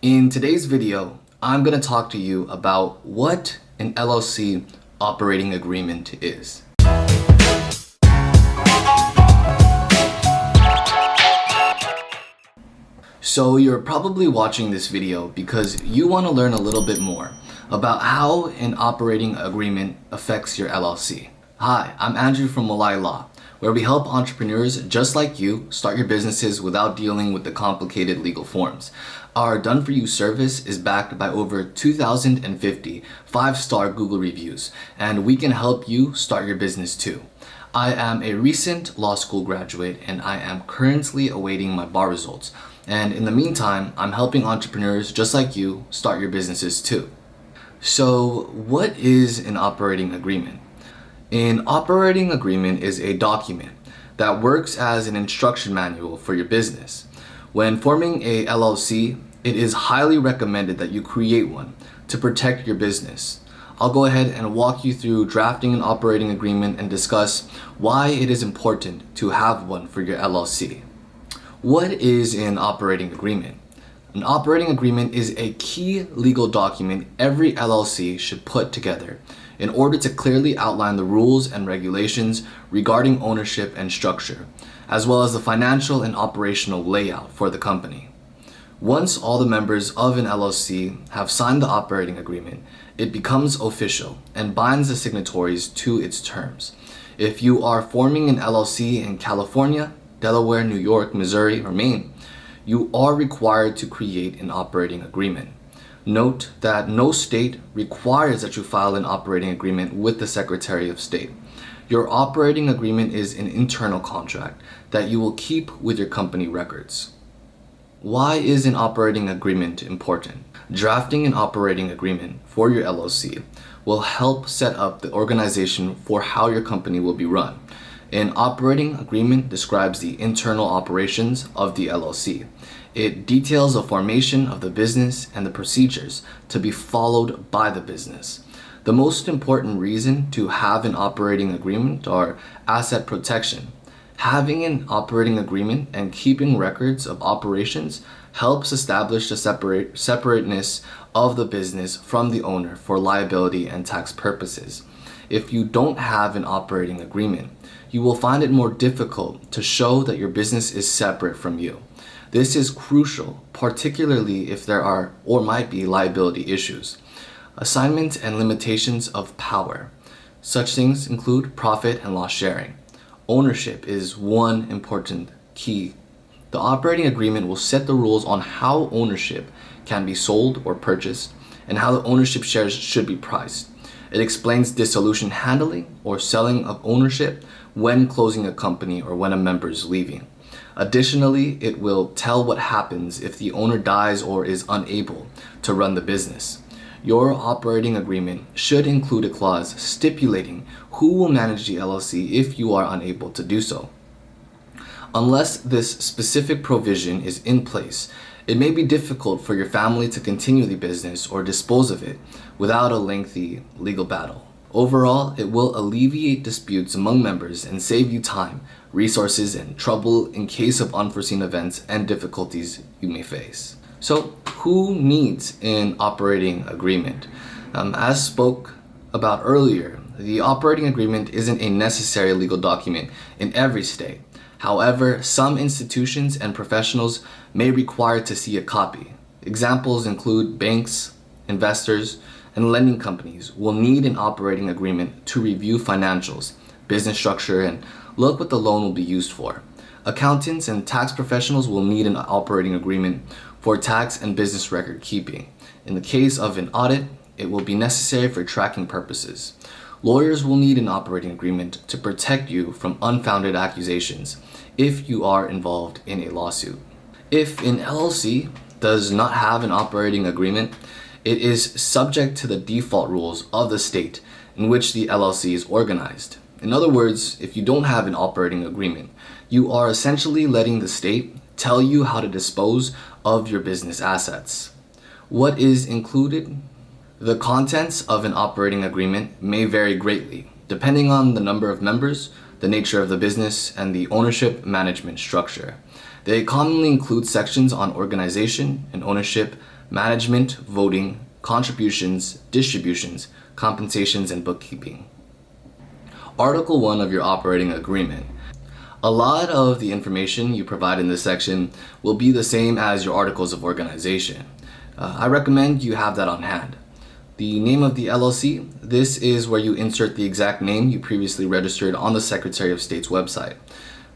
In today's video, I'm going to talk to you about what an LLC operating agreement is. So you're probably watching this video because you want to learn a little bit more about how an operating agreement affects your LLC. Hi, I'm Andrew from Malai Law, where we help entrepreneurs just like you start your businesses without dealing with the complicated legal forms. Our done-for-you service is backed by over 2,050 5-star Google reviews, and we can help you start your business too. I am a recent law school graduate and I am currently awaiting my bar results. And in the meantime, I'm helping entrepreneurs just like you start your businesses too. So what is an operating agreement? An operating agreement is a document that works as an instruction manual for your business. When forming a LLC, it is highly recommended that you create one to protect your business. I'll go ahead and walk you through drafting an operating agreement and discuss why it is important to have one for your LLC. What is an operating agreement? An operating agreement is a key legal document every LLC should put together in order to clearly outline the rules and regulations regarding ownership and structure, as well as the financial and operational layout for the company. Once all the members of an LLC have signed the operating agreement, it becomes official and binds the signatories to its terms. If you are forming an LLC in California, Delaware, New York, Missouri, or Maine, you are required to create an operating agreement. Note that no state requires that you file an operating agreement with the Secretary of State. Your operating agreement is an internal contract that you will keep with your company records. Why is an operating agreement important? Drafting an operating agreement for your LLC will help set up the organization for how your company will be run. An operating agreement describes the internal operations of the LLC. It details the formation of the business and the procedures to be followed by the business. The most important reason to have an operating agreement are asset protection. Having an operating agreement and keeping records of operations helps establish the separateness of the business from the owner for liability and tax purposes. If you don't have an operating agreement, you will find it more difficult to show that your business is separate from you. This is crucial, particularly if there are or might be liability issues. Assignment and limitations of power. Such things include profit and loss sharing. Ownership is one important key. The operating agreement will set the rules on how ownership can be sold or purchased and how the ownership shares should be priced. It explains dissolution handling or selling of ownership when closing a company or when a member is leaving. Additionally, it will tell what happens if the owner dies or is unable to run the business. Your operating agreement should include a clause stipulating who will manage the LLC if you are unable to do so. Unless this specific provision is in place, it may be difficult for your family to continue the business or dispose of it without a lengthy legal battle. Overall, it will alleviate disputes among members and save you time, resources, and trouble in case of unforeseen events and difficulties you may face. So, who needs an operating agreement? As spoke about earlier, the operating agreement isn't a necessary legal document in every state. However, some institutions and professionals may require to see a copy. Examples include banks, investors, and lending companies will need an operating agreement to review financials, business structure, and look what the loan will be used for. Accountants and tax professionals will need an operating agreement for tax and business record keeping. In the case of an audit, it will be necessary for tracking purposes. Lawyers will need an operating agreement to protect you from unfounded accusations if you are involved in a lawsuit. If an LLC does not have an operating agreement, it is subject to the default rules of the state in which the LLC is organized. In other words, if you don't have an operating agreement, you are essentially letting the state tell you how to dispose of your business assets. What is included? The contents of an operating agreement may vary greatly, depending on the number of members, the nature of the business, and the ownership management structure. They commonly include sections on organization and ownership, management, voting, contributions, distributions, compensations, and bookkeeping. Article 1 of your operating agreement. A lot of the information you provide in this section will be the same as your articles of organization. I recommend you have that on hand. The name of the LLC, this is where you insert the exact name you previously registered on the Secretary of State's website.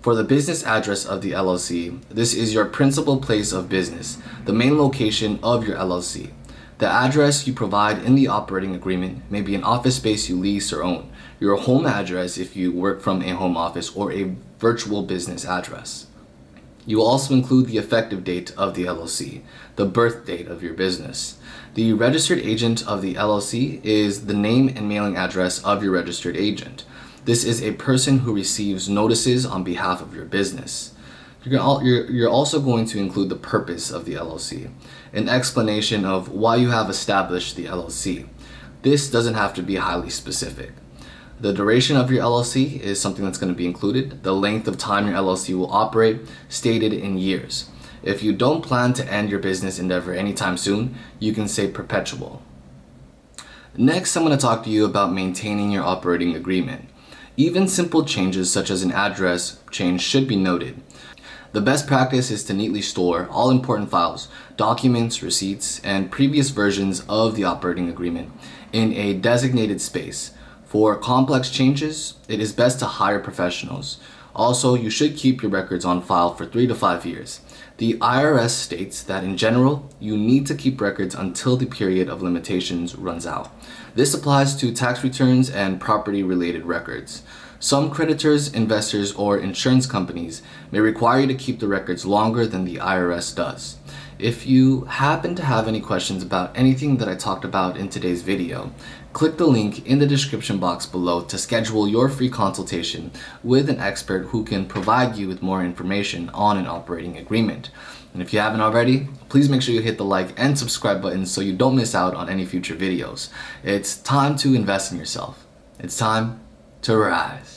For the business address of the LLC, this is your principal place of business, the main location of your LLC. The address you provide in the operating agreement may be an office space you lease or own, your home address if you work from a home office, or a virtual business address. You will also include the effective date of the LLC, the birth date of your business. The registered agent of the LLC is the name and mailing address of your registered agent. This is a person who receives notices on behalf of your business. You're also going to include the purpose of the LLC, an explanation of why you have established the LLC. This doesn't have to be highly specific. The duration of your LLC is something that's going to be included. The length of time your LLC will operate, stated in years. If you don't plan to end your business endeavor anytime soon, you can say perpetual. Next, I'm going to talk to you about maintaining your operating agreement. Even simple changes such as an address change should be noted. The best practice is to neatly store all important files, documents, receipts, and previous versions of the operating agreement in a designated space. For complex changes, it is best to hire professionals. Also, you should keep your records on file for 3 to 5 years. The IRS states that in general, you need to keep records until the period of limitations runs out. This applies to tax returns and property-related records. Some creditors, investors, or insurance companies may require you to keep the records longer than the IRS does. If you happen to have any questions about anything that I talked about in today's video, click the link in the description box below to schedule your free consultation with an expert who can provide you with more information on an operating agreement. And if you haven't already, please make sure you hit the like and subscribe buttons so you don't miss out on any future videos. It's time to invest in yourself. It's time to rise.